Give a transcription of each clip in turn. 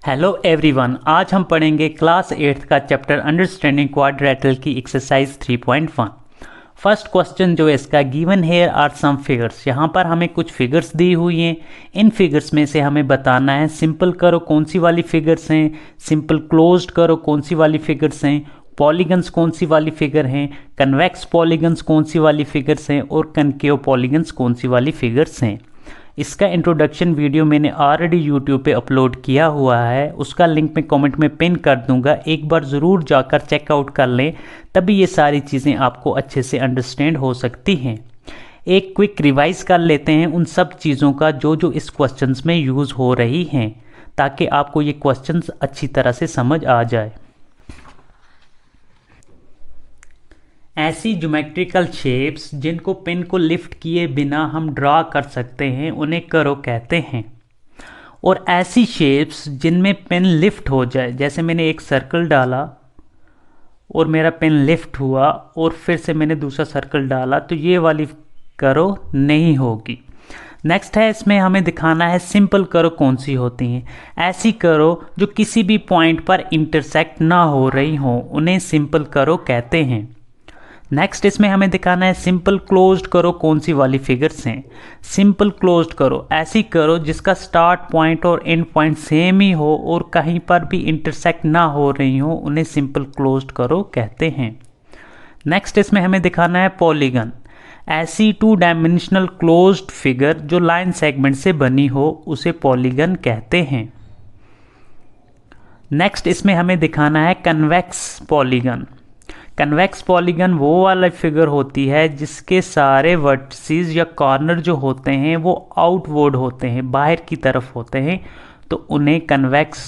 Hello everyone, आज हम पढ़ेंगे क्लास 8th का चैप्टर अंडरस्टैंडिंग क्वाड्रेटल की एक्सरसाइज 3.1। फर्स्ट क्वेश्चन जो है इसका, given here are some figures. यहाँ पर हमें कुछ फिगर्स दी हुई हैं। इन फिगर्स में से हमें बताना है सिंपल करो कौन सी वाली फिगर्स हैं, सिंपल क्लोज्ड करो कौन सी वाली फिगर्स हैं, पॉलीगन्स कौन सी वाली फिगर हैं, कन्वेक्स पॉलीगन्स कौन सी वाली फिगर्स हैं और कनकेव पॉलीगन्स कौन सी वाली फिगर्स हैं। इसका इंट्रोडक्शन वीडियो मैंने ऑलरेडी यूट्यूब पे अपलोड किया हुआ है, उसका लिंक मैं कमेंट में पिन कर दूंगा। एक बार ज़रूर जाकर चेकआउट कर लें, तभी ये सारी चीज़ें आपको अच्छे से अंडरस्टैंड हो सकती हैं। एक क्विक रिवाइज कर लेते हैं उन सब चीज़ों का जो जो इस क्वेश्चंस में यूज़ हो रही हैं, ताकि आपको ये क्वेश्चंस अच्छी तरह से समझ आ जाए। ऐसी ज्योमेट्रिकल शेप्स जिनको पेन को लिफ्ट किए बिना हम ड्रा कर सकते हैं उन्हें करो कहते हैं। और ऐसी शेप्स जिनमें पेन लिफ्ट हो जाए, जैसे मैंने एक सर्कल डाला और मेरा पेन लिफ्ट हुआ और फिर से मैंने दूसरा सर्कल डाला, तो ये वाली करो नहीं होगी। नेक्स्ट है, इसमें हमें दिखाना है सिंपल करो कौन सी होती हैं। ऐसी करो जो किसी भी पॉइंट पर इंटरसेक्ट ना हो रही हो, उन्हें सिंपल करो कहते हैं। नेक्स्ट इसमें हमें दिखाना है सिंपल क्लोज्ड करो कौन सी वाली फिगर्स हैं। सिंपल क्लोज्ड करो ऐसी करो जिसका स्टार्ट पॉइंट और एंड पॉइंट सेम ही हो और कहीं पर भी इंटरसेक्ट ना हो रही हो, उन्हें सिंपल क्लोज्ड करो कहते हैं। नेक्स्ट इसमें हमें दिखाना है पॉलीगन। ऐसी 2 डायमेंशनल क्लोज्ड फिगर जो लाइन सेगमेंट से बनी हो, उसे पॉलीगन कहते हैं। नेक्स्ट इसमें हमें दिखाना है कन्वेक्स पॉलीगन। कन्वेक्स पॉलीगन वो वाला फिगर होती है जिसके सारे वर्टिसेस या कॉर्नर जो होते हैं वो आउटवर्ड होते हैं, बाहर की तरफ होते हैं, तो उन्हें कन्वेक्स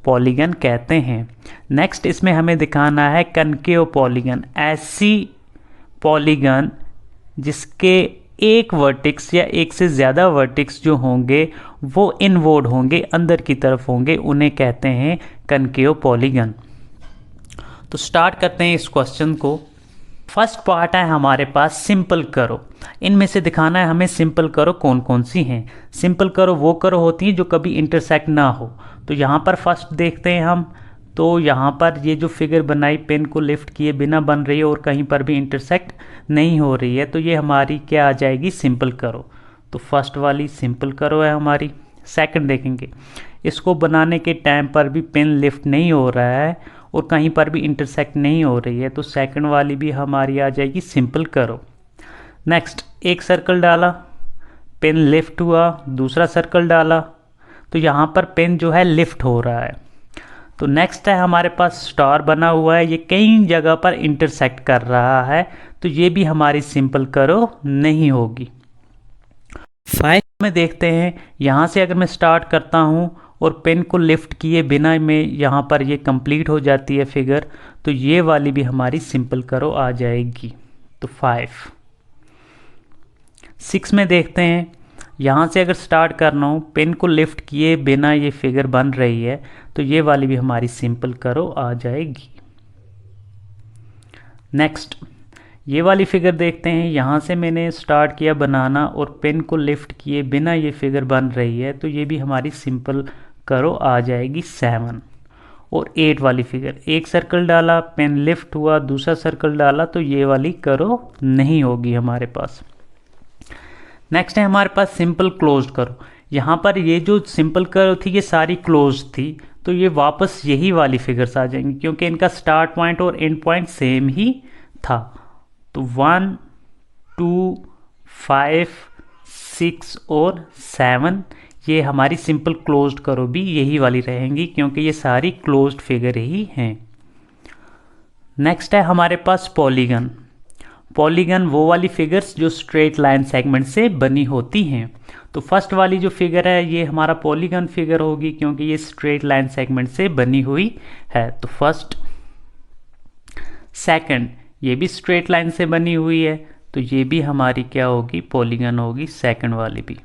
पॉलीगन कहते हैं। नेक्स्ट इसमें हमें दिखाना है कनकेव पॉलीगन। ऐसी पॉलीगन जिसके एक वर्टिक्स या एक से ज़्यादा वर्टिक्स जो होंगे वो इनवर्ड होंगे, अंदर की तरफ होंगे, उन्हें कहते हैं कनकेव पॉलीगन। तो स्टार्ट करते हैं इस क्वेश्चन को। फर्स्ट पार्ट है हमारे पास सिंपल करो। इनमें से दिखाना है हमें सिंपल करो कौन कौन सी हैं। सिंपल करो वो करो होती हैं जो कभी इंटरसेक्ट ना हो। तो यहाँ पर फर्स्ट देखते हैं हम, तो यहाँ पर ये जो फिगर बनाई पेन को लिफ्ट किए बिना बन रही है और कहीं पर भी इंटरसेक्ट नहीं हो रही है, तो ये हमारी क्या आ जाएगी, सिंपल करो। तो फर्स्ट वाली सिंपल करो है हमारी। सेकंड देखेंगे, इसको बनाने के टाइम पर भी पेन लिफ्ट नहीं हो रहा है और कहीं पर भी इंटरसेक्ट नहीं हो रही है, तो सेकंड वाली भी हमारी आ जाएगी सिंपल करो। नेक्स्ट, एक सर्कल डाला, पेन लिफ्ट हुआ, दूसरा सर्कल डाला, तो यहाँ पर पेन जो है लिफ्ट हो रहा है। तो नेक्स्ट है हमारे पास स्टार बना हुआ है, ये कई जगह पर इंटरसेक्ट कर रहा है, तो ये भी हमारी सिंपल करो नहीं होगी। 5 में देखते हैं, यहाँ से अगर मैं स्टार्ट करता हूँ और पेन को लिफ्ट किए बिना में यहाँ पर ये कंप्लीट हो जाती है फिगर, तो ये वाली भी हमारी सिंपल करो आ जाएगी। तो 5। 6 में देखते हैं, यहाँ से अगर स्टार्ट करना हो, पेन को लिफ्ट किए बिना ये फिगर बन रही है, तो ये वाली भी हमारी सिंपल करो आ जाएगी। नेक्स्ट, ये वाली फिगर देखते हैं, यहाँ से मैंने स्टार्ट किया बनाना और पेन को लिफ्ट किए बिना ये फिगर बन रही है, तो ये भी हमारी सिंपल करो आ जाएगी 7। और 8 वाली फिगर, एक सर्कल डाला, पेन लिफ्ट हुआ, दूसरा सर्कल डाला, तो ये वाली करो नहीं होगी हमारे पास। नेक्स्ट है हमारे पास सिंपल क्लोज्ड करो। यहाँ पर ये जो सिंपल करो थी ये सारी क्लोज थी, तो ये वापस यही वाली फिगर्स आ जाएंगी क्योंकि इनका स्टार्ट पॉइंट और एंड पॉइंट सेम ही था। तो 1, 2, 5, 6 और 7 ये हमारी सिंपल क्लोज्ड करो भी यही वाली रहेंगी क्योंकि ये सारी क्लोज्ड फिगर ही हैं। नेक्स्ट है हमारे पास पॉलीगन। पॉलीगन वो वाली फिगर्स जो स्ट्रेट लाइन सेगमेंट से बनी होती हैं। तो फर्स्ट वाली जो फिगर है ये हमारा पॉलीगन फिगर होगी क्योंकि ये स्ट्रेट लाइन सेगमेंट से बनी हुई है। तो फर्स्ट, सेकंड, ये भी स्ट्रेट लाइन से बनी हुई है, तो ये भी हमारी क्या होगी, पॉलीगन होगी, सेकंड वाली भी।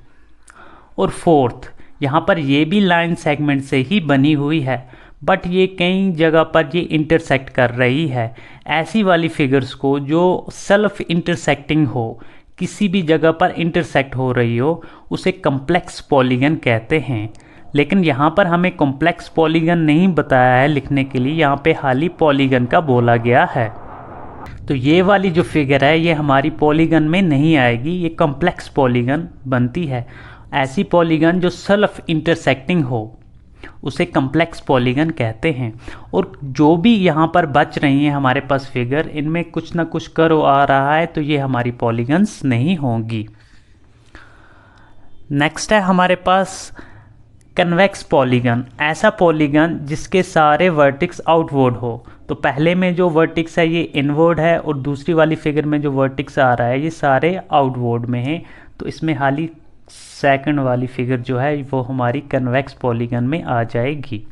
और फोर्थ, यहाँ पर ये भी लाइन सेगमेंट से ही बनी हुई है, बट ये कई जगह पर ये इंटरसेक्ट कर रही है। ऐसी वाली फिगर्स को जो सेल्फ इंटरसेक्टिंग हो, किसी भी जगह पर इंटरसेक्ट हो रही हो, उसे कम्प्लेक्स पॉलीगन कहते हैं। लेकिन यहाँ पर हमें कॉम्प्लेक्स पॉलीगन नहीं बताया है लिखने के लिए, यहाँ पे खाली पॉलीगन का बोला गया है। तो ये वाली जो फिगर है ये हमारी पॉलीगन में नहीं आएगी, ये कॉम्प्लेक्स पॉलीगन बनती है। ऐसी पॉलीगन जो सेल्फ इंटरसेक्टिंग हो उसे कॉम्प्लेक्स पॉलीगन कहते हैं। और जो भी यहाँ पर बच रही हैं हमारे पास फिगर, इनमें कुछ ना कुछ कर्व आ रहा है, तो ये हमारी पॉलीगन्स नहीं होंगी। नेक्स्ट है हमारे पास कन्वेक्स पॉलीगन, ऐसा पॉलीगन जिसके सारे वर्टिक्स आउटवर्ड हो। तो पहले में जो वर्टिक्स है ये इनवर्ड है, और दूसरी वाली फिगर में जो वर्टिक्स आ रहा है ये सारे आउटवर्ड में है। तो इसमें हाली सेकंड वाली फिगर जो है वो हमारी कन्वेक्स पॉलीगन में आ जाएगी।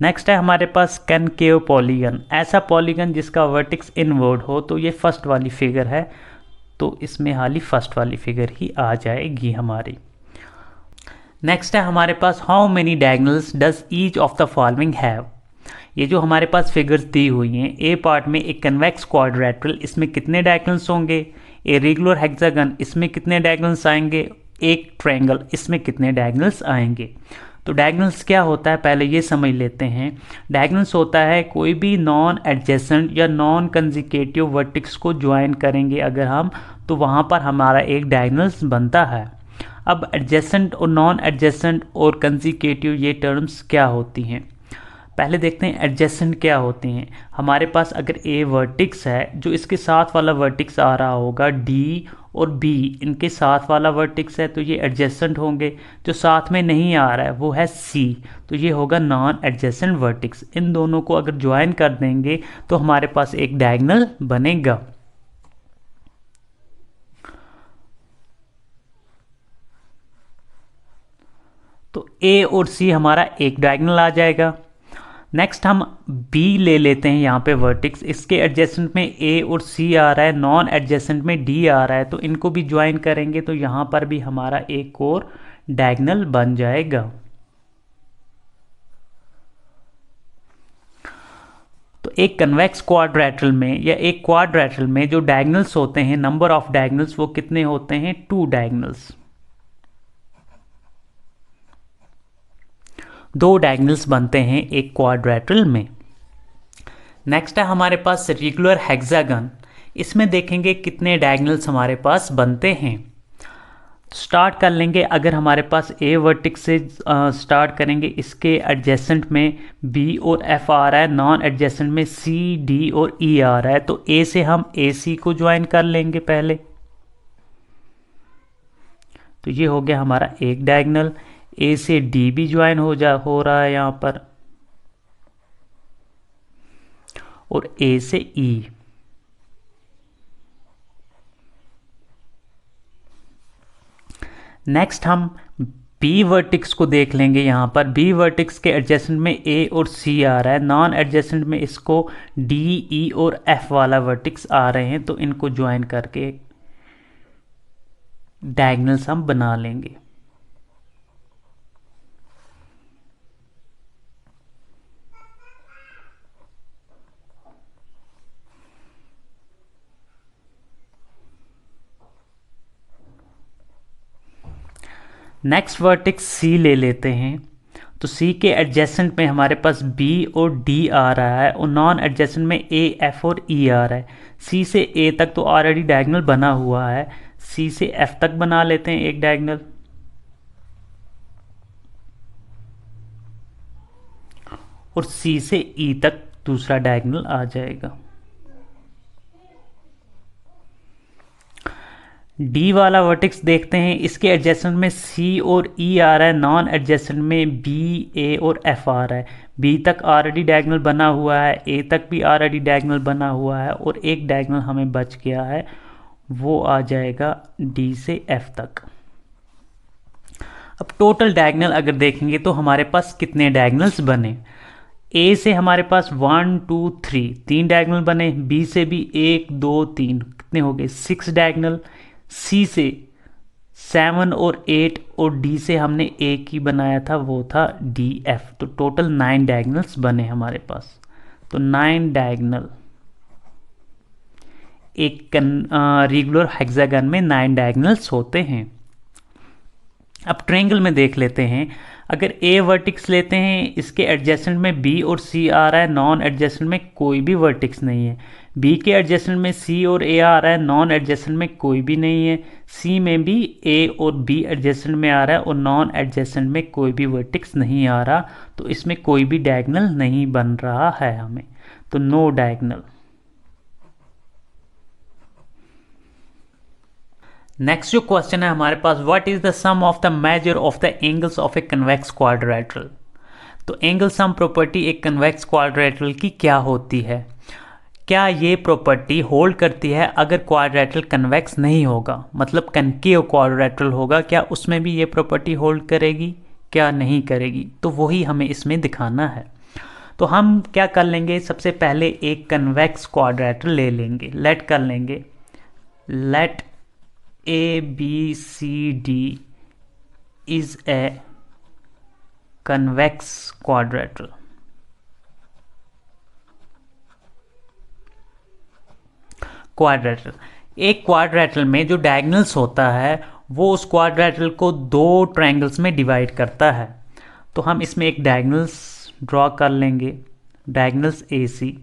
नेक्स्ट है हमारे पास कनकेव पॉलीगन, ऐसा पॉलीगन जिसका वर्टिक्स इनवर्ड हो। तो ये फर्स्ट वाली फिगर है, तो इसमें हाली फर्स्ट वाली फिगर ही आ जाएगी हमारी। नेक्स्ट है हमारे पास how many diagonals does each of the following have. ये जो हमारे पास फिगर्स दी हुई हैं, ए पार्ट में एक कन्वेक्स क्वाड्रेट्रल, इसमें कितने डायगोनल्स होंगे। ए रेगुलर हेक्सागन, इसमें कितने डायगोनल्स आएंगे। एक ट्रायंगल, इसमें कितने डायगोनल्स आएंगे। तो डायगोनल्स क्या होता है पहले ये समझ लेते हैं। डायगोनल्स होता है कोई भी नॉन एडजेसेंट या नॉन कंजिक्यूटिव वर्टिक्स को ज्वाइन करेंगे अगर हम, तो वहाँ पर हमारा एक डायगोनल्स बनता है। अब एडजेसेंट और नॉन एडजेसेंट और कंजिक्यूटिव ये टर्म्स क्या होती हैं, पहले देखते हैं एडजेसेंट क्या होती हैं। हमारे पास अगर ए वर्टिक्स है, जो इसके साथ वाला वर्टिक्स आ रहा होगा डी और बी, इनके साथ वाला वर्टिक्स है, तो ये एडजेसेंट होंगे। जो साथ में नहीं आ रहा है वो है सी, तो ये होगा नॉन एडजेसेंट वर्टिक्स। इन दोनों को अगर ज्वाइन कर देंगे तो हमारे पास एक डायगोनल बनेगा। तो ए और सी हमारा एक डायगोनल आ जाएगा। नेक्स्ट हम बी ले लेते हैं यहाँ पे वर्टिक्स, इसके एडजेसेंट में ए और सी आ रहा है, नॉन एडजेसेंट में डी आ रहा है, तो इनको भी ज्वाइन करेंगे तो यहाँ पर भी हमारा एक और डायगोनल बन जाएगा। तो एक कन्वेक्स क्वाड्रेट्रल में या एक क्वाड्रेट्रल में जो डायगोनल्स होते हैं, नंबर ऑफ डायगोनल्स वो कितने होते हैं, 2 डायगोनल्स। 2 डायगोनल्स बनते हैं एक क्वाड्रेट्रल में। नेक्स्ट है हमारे पास रेगुलर हेक्सागन, इसमें देखेंगे कितने डायगोनल्स हमारे पास बनते हैं। स्टार्ट कर लेंगे, अगर हमारे पास ए वर्टिक्स से स्टार्ट करेंगे, इसके एडजेसेंट में बी और एफ आ रहा है, नॉन एडजेसेंट में सी डी और ई आ रहा है, तो ए से हम ए सी को ज्वाइन कर लेंगे पहले। तो ये हो गया हमारा एक डायगोनल। ए से डी भी ज्वाइन हो रहा है यहाँ पर, और ए से ई। नेक्स्ट हम बी वर्टिक्स को देख लेंगे। यहाँ पर बी वर्टिक्स के एडजेसेंट में ए और सी आ रहा है, नॉन एडजेसेंट में इसको डी ई और एफ वाला वर्टिक्स आ रहे हैं, तो इनको ज्वाइन करके डायगोनल्स हम बना लेंगे। नेक्स्ट वर्टिक्स सी ले लेते हैं, तो सी के एडजेसेंट में हमारे पास बी और डी आ रहा है, और नॉन एडजेसेंट में ए एफ और ई आ रहा है। सी से ए तक तो ऑलरेडी डायगोनल बना हुआ है, सी से एफ तक बना लेते हैं एक डायगोनल, और सी से ई तक दूसरा डायगोनल आ जाएगा। डी वाला वर्टिक्स देखते हैं, इसके एडजेसेंट में सी और ई आ रहा है, नॉन एडजेसेंट में बी ए और एफ आ रहा है। बी तक ऑलरेडी डायगोनल बना हुआ है, ए तक भी ऑलरेडी डायगोनल बना हुआ है, और एक डायगोनल हमें बच गया है, वो आ जाएगा डी से एफ तक। अब टोटल डायगोनल अगर देखेंगे तो हमारे पास कितने डायगोनल्स बने। ए से हमारे पास 1 2 3 3 डायगोनल बने, बी से भी 1 2 3 कितने हो गए 6 डायगोनल, सी से 7 और 8, और डी से हमने एक ही बनाया था वो था डी एफ, तो टोटल 9 डायगोनल्स बने हमारे पास। तो 9 डायगोनल, एक रेगुलर हेक्सागन में 9 डायगोनल्स होते हैं। अब ट्रायंगल में देख लेते हैं। अगर ए वर्टिक्स लेते हैं, इसके एडजेसेंट में बी और सी आ रहा है, नॉन एडजेसेंट में कोई भी वर्टिक्स नहीं है। बी के एडजेसेंट में सी और ए आ रहा है, नॉन एडजेसेंट में कोई भी नहीं है। सी में भी ए और बी एडजेसेंट में आ रहा है और नॉन एडजेसेंट में कोई भी वर्टिक्स नहीं आ रहा, तो इसमें कोई भी डायगोनल नहीं बन रहा है हमें, तो नो डायगोनल। नेक्स्ट जो क्वेश्चन है हमारे पास, what is the sum of the measure of the angles of a convex quadrilateral. तो एंगल सम प्रॉपर्टी एक कन्वेक्स क्वाड्रिलेटरल की क्या होती है? क्या ये प्रॉपर्टी होल्ड करती है अगर क्वाड्रिलेटरल कन्वेक्स नहीं होगा, मतलब कनकेव क्वाड्रिलेटरल होगा, क्या उसमें भी ये प्रॉपर्टी होल्ड करेगी, क्या नहीं करेगी? तो वही हमें इसमें दिखाना है। तो हम क्या कर लेंगे, सबसे पहले एक कन्वेक्स क्वाड्रिलेटरल ले लेंगे, लेट कर लेंगे, let A B C D is a convex quadrilateral. Quadrilateral, एक क्वाड्रिलेटरल में जो डायगोनल्स होता है वो उस क्वाड्रिलेटरल को दो ट्रायंगल्स में डिवाइड करता है। तो हम इसमें एक डायगोनल्स ड्रॉ कर लेंगे, डायगोनल्स ए सी।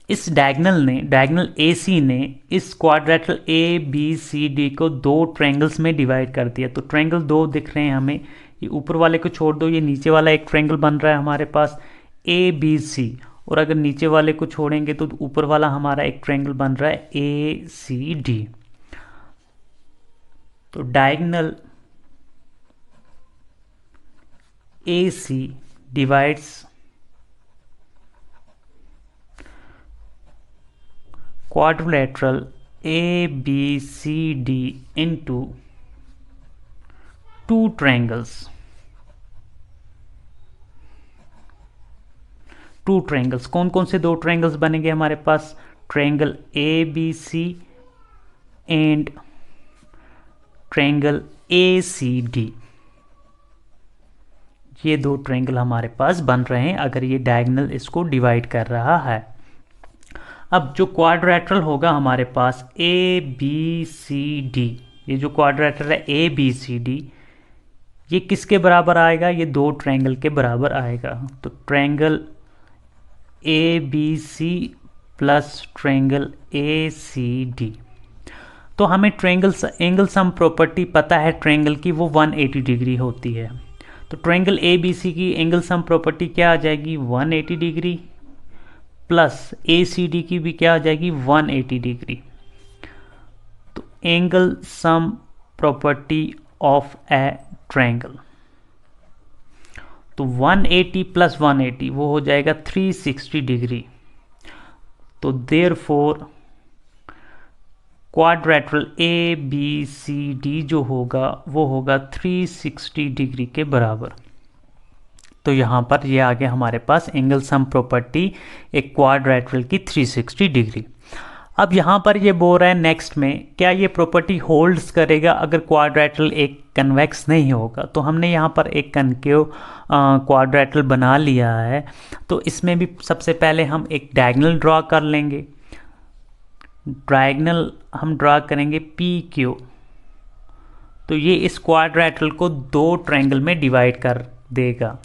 इस डायगोनल ए सी ने इस quadrilateral A B C D को दो ट्रायंगल्स में डिवाइड कर दिया। तो ट्रायंगल दो दिख रहे हैं हमें, ये ऊपर वाले को छोड़ दो, ये नीचे वाला एक ट्रायंगल बन रहा है हमारे पास ए बी सी, और अगर नीचे वाले को छोड़ेंगे तो ऊपर वाला हमारा एक ट्रायंगल बन रहा है ए सी डी। तो diagonal A C divides quadrilateral ABCD into two triangles। Two triangles, कौन कौन से दो ट्रायंगल्स बनेंगे हमारे पास? Triangle ABC and triangle ACD। ये दो ट्रायंगल हमारे पास बन रहे हैं अगर ये डायगोनल इसको डिवाइड कर रहा है। अब जो क्वाड्रिलेटरल होगा हमारे पास ABCD, ये जो क्वाड्रिलेटरल है ABCD, ये किसके बराबर आएगा? ये दो ट्रायंगल के बराबर आएगा। तो triangle ABC plus triangle ACD। तो हमें एंगल सम प्रॉपर्टी पता है ट्रायंगल की, वो 180 डिग्री होती है। तो ट्रायंगल ABC की एंगल सम प्रॉपर्टी क्या आ जाएगी? 180 डिग्री, प्लस ACD की भी क्या आ जाएगी? 180 डिग्री। तो angle sum property of a triangle, तो 180 प्लस 180 वो हो जाएगा 360 डिग्री। तो देयरफॉर क्वाड्रिलेटरल ABCD जो होगा वो होगा 360 डिग्री के बराबर। तो यहाँ पर ये आ गया हमारे पास एंगल सम प्रॉपर्टी एक क्वाड्रिलेटरल की 360 डिग्री। अब यहाँ पर ये बोल रहा है नेक्स्ट में, क्या ये प्रॉपर्टी होल्ड्स करेगा अगर क्वाड्रिलेटरल एक कन्वेक्स नहीं होगा? तो हमने यहाँ पर एक कनकेव क्वाड्रिलेटरल बना लिया है, तो इसमें भी सबसे पहले हम एक डायगोनल ड्रॉ कर लेंगे। डायगोनल हम ड्रॉ करेंगे PQ। तो ये इस क्वाड्रिलेटरल को दो ट्रायंगल में डिवाइड कर देगा।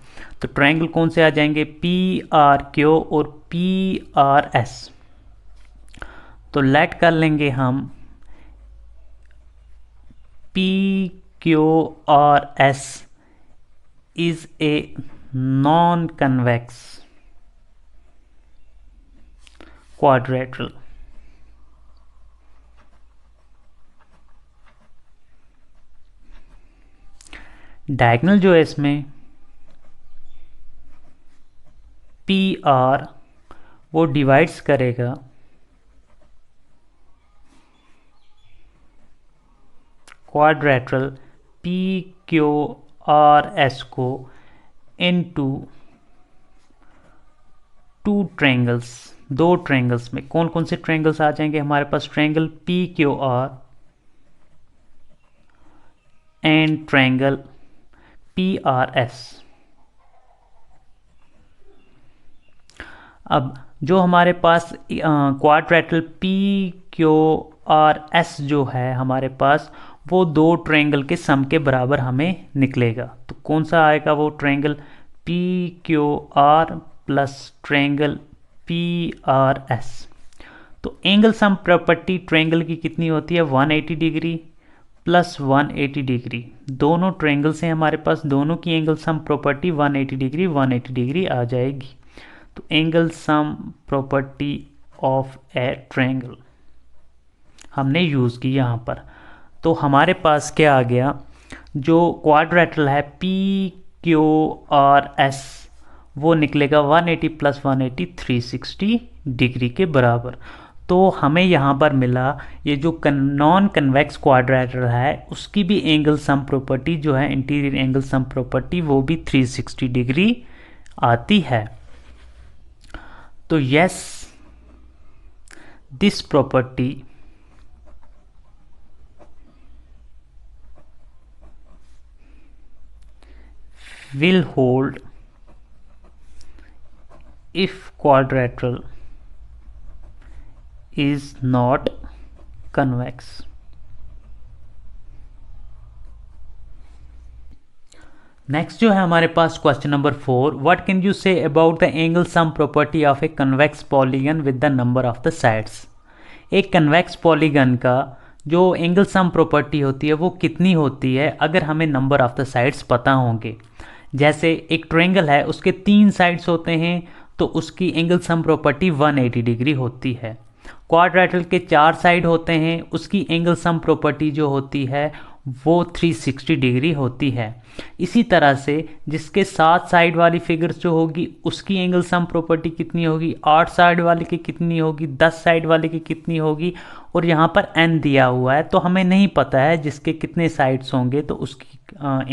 तो ट्रायंगल कौन से आ जाएंगे? PRQ और PRS। तो लेट कर लेंगे हम PQRS is a non convex quadrilateral. Diagonal जो है इसमें PR वो डिवाइड्स करेगा क्वाड्रिलेटरल PQRS को इनटू टू ट्रायंगल्स, दो ट्रायंगल्स में। कौन कौन से ट्रायंगल्स आ जाएंगे हमारे पास? Triangle PQR and triangle PRS। अब जो हमारे पास quadrilateral P Q R S जो है हमारे पास, वो दो ट्रायंगल के सम के बराबर हमें निकलेगा। तो कौन सा आएगा वो triangle? P Q R plus triangle P R S. तो एंगल सम प्रॉपर्टी ट्रायंगल की कितनी होती है? 180 डिग्री प्लस 180 डिग्री। दोनों ट्रायंगल से हमारे पास दोनों की angle sum property 180 degree 180 degree आ जाएगी। तो angle sum property of a triangle हमने यूज़ की यहाँ पर। तो हमारे पास क्या आ गया? जो क्वाड्रेटल है पी क्यू आर एस, वो निकलेगा 180 प्लस 180 360 डिग्री के बराबर। तो हमें यहाँ पर मिला ये जो नॉन कन्वेक्स क्वाड्रेटल है उसकी भी एंगल सम प्रॉपर्टी जो है इंटीरियर एंगल सम प्रॉपर्टी वो भी 360 डिग्री आती है। तो yes, this property will hold if quadrilateral is not convex. Next जो है हमारे पास question number 4, what can you say about the angle sum property of a convex polygon with the number of the sides. एक convex polygon का जो angle sum property होती है वो कितनी होती है अगर हमें नंबर ऑफ द साइड्स पता होंगे। जैसे एक ट्रायंगल है, उसके 3 साइड्स होते हैं तो उसकी एंगल सम प्रॉपर्टी 180 डिग्री होती है। क्वाड्रेटल के 4 साइड होते हैं, उसकी एंगल सम प्रॉपर्टी जो होती है वो 360 डिग्री होती है। इसी तरह से जिसके 7 साइड वाली फिगर्स जो होगी उसकी एंगल सम प्रॉपर्टी कितनी होगी, 8 साइड वाले की कितनी होगी, 10 साइड वाले की कितनी होगी। और यहाँ पर n दिया हुआ है तो हमें नहीं पता है जिसके कितने साइड्स होंगे तो उसकी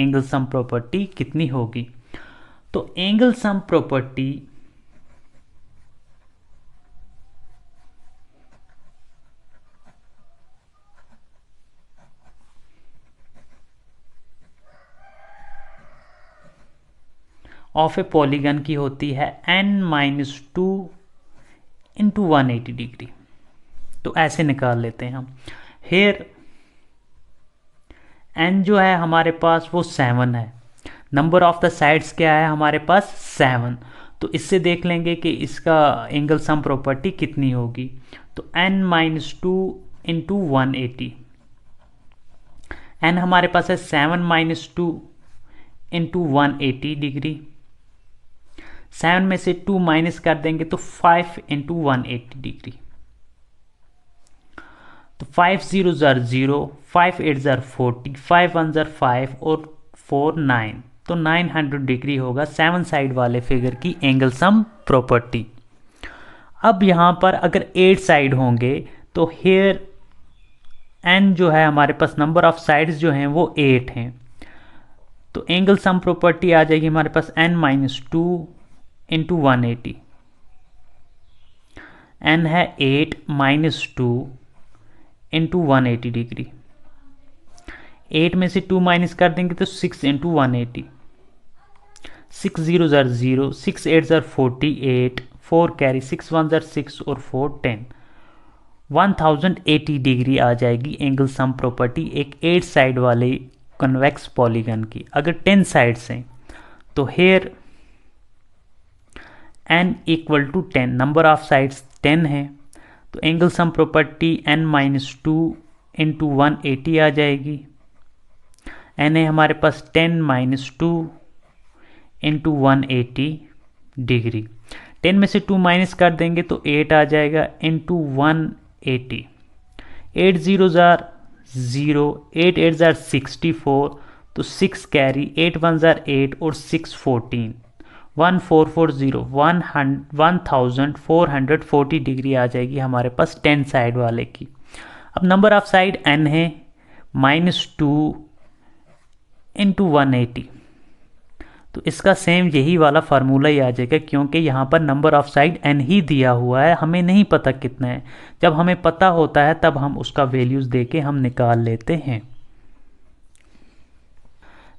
एंगल सम प्रॉपर्टी कितनी होगी। तो angle sum property of A polygon की होती है n-2 इंटू 180 डिग्री। तो ऐसे निकाल लेते हैं हम। हेयर n जो है हमारे पास वो 7 है, नंबर ऑफ द साइड्स क्या है हमारे पास 7। तो इससे देख लेंगे कि इसका एंगल सम प्रॉपर्टी कितनी होगी। तो n-2 इंटू 180, n हमारे पास है 7-2 इंटू 180 डिग्री। 7 में से 2 माइनस कर देंगे तो 5 इंटू 180 डिग्री। तो 5 0 ज़र 0, 5 8 ज़र 40, 5 1 ज़र 5 और 4 9, तो 900 डिग्री होगा 7 साइड वाले फिगर की एंगल सम प्रॉपर्टी। अब यहाँ पर अगर 8 साइड होंगे तो हेयर n जो है हमारे पास नंबर ऑफ साइड्स जो हैं वो 8 हैं। तो एंगल सम प्रॉपर्टी आ जाएगी हमारे पास n-2 इंटू 180। n है 8-2 इंटू 180 डिग्री। 8 में से 2 माइनस कर देंगे तो 6 इंटू 180। 6 0 ज़र 0, 6 8 ज़र 48, 4 कैरी, 6 1 ज़र 6 और 4 10, 1080 डिग्री आ जाएगी एंगल सम प्रॉपर्टी एक 8 साइड वाले कन्वेक्स पॉलीगन की। अगर 10 साइड्स हैं तो here n equal to 10, number of sides 10 है तो angle sum property n-2 into 180 आ जाएगी। n है हमारे पास 10-2 इंटू 180 डिग्री। 10 में से 2 माइनस कर देंगे तो 8 आ जाएगा इंटू 180। 8 0 ज़ार 0, 8 8 ज़ार 64, तो 6 कैरी, 8 1 ज़ार 8 और 6 14, 1440, 1440 डिग्री आ जाएगी हमारे पास 10 साइड वाले की। अब नंबर ऑफ साइड n है -2 इंटू 180, तो इसका सेम यही वाला फार्मूला ही आ जाएगा क्योंकि यहाँ पर नंबर ऑफ साइड n ही दिया हुआ है, हमें नहीं पता कितना है। जब हमें पता होता है तब हम उसका वैल्यूज़ दे के हम निकाल लेते हैं।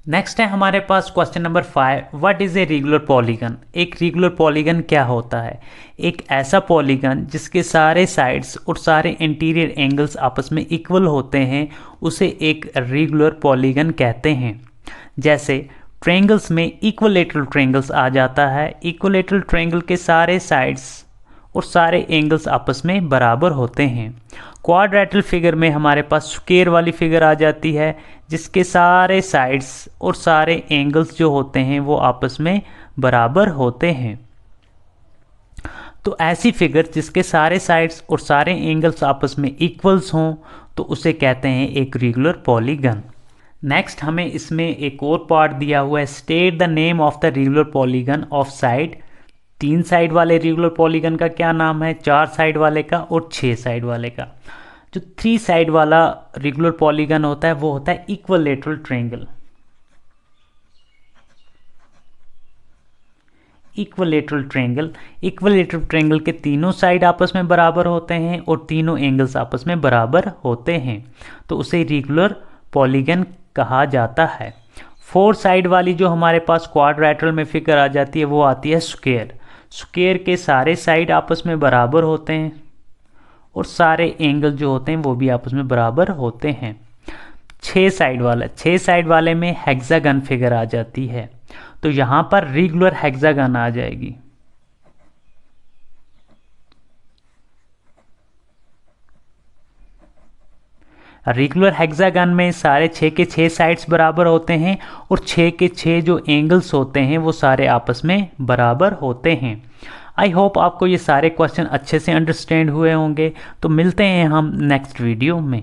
नेक्स्ट है हमारे पास question number 5, what is a regular polygon. एक रेगुलर पॉलीगन क्या होता है? एक ऐसा पॉलीगन जिसके सारे साइड्स और सारे इंटीरियर एंगल्स आपस में इक्वल होते हैं, उसे एक रेगुलर पॉलीगन कहते हैं। जैसे ट्रायंगल्स में इक्विलेटरल ट्रायंगल्स आ जाता है। इक्विलेटरल ट्रायंगल के सारे साइड्स और सारे एंगल्स आपस में बराबर होते हैं। क्वाड्रेटल फिगर में हमारे पास स्क्वायर वाली फिगर आ जाती है, जिसके सारे साइड्स और सारे एंगल्स जो होते हैं वो आपस में बराबर होते हैं। तो ऐसी फिगर जिसके सारे साइड्स और सारे एंगल्स आपस में इक्वल्स हों, तो उसे कहते हैं एक रेगुलर पॉलीगन। नेक्स्ट हमें इसमें एक और पार्ट दिया हुआ है, state the name of the regular polygon of side. 3 side वाले रेगुलर पॉलीगन का क्या नाम है, 4 साइड वाले का और 6 साइड वाले का। जो 3 साइड वाला रेगुलर पॉलीगन होता है वो होता है equilateral triangle. Equilateral triangle, equilateral triangle के तीनों साइड आपस में बराबर होते हैं और तीनों एंगल्स आपस में बराबर होते हैं, तो उसे रेगुलर पॉलीगन कहा जाता है। 4 साइड वाली जो हमारे पास क्वाड्रेटरल में फिगर आ जाती है वो आती है स्क्वायर। स्क्वायर के सारे साइड आपस में बराबर होते हैं और सारे एंगल जो होते हैं वो भी आपस में बराबर होते हैं। 6 साइड वाले में हेक्सागन फिगर आ जाती है, तो यहाँ पर रेगुलर हेक्सागन आ जाएगी। रेगुलर हेक्सागन में सारे 6 के 6 साइड्स बराबर होते हैं और 6 के 6 जो एंगल्स होते हैं वो सारे आपस में बराबर होते हैं। आई होप आपको ये सारे क्वेश्चन अच्छे से अंडरस्टैंड हुए होंगे। तो मिलते हैं हम नेक्स्ट वीडियो में।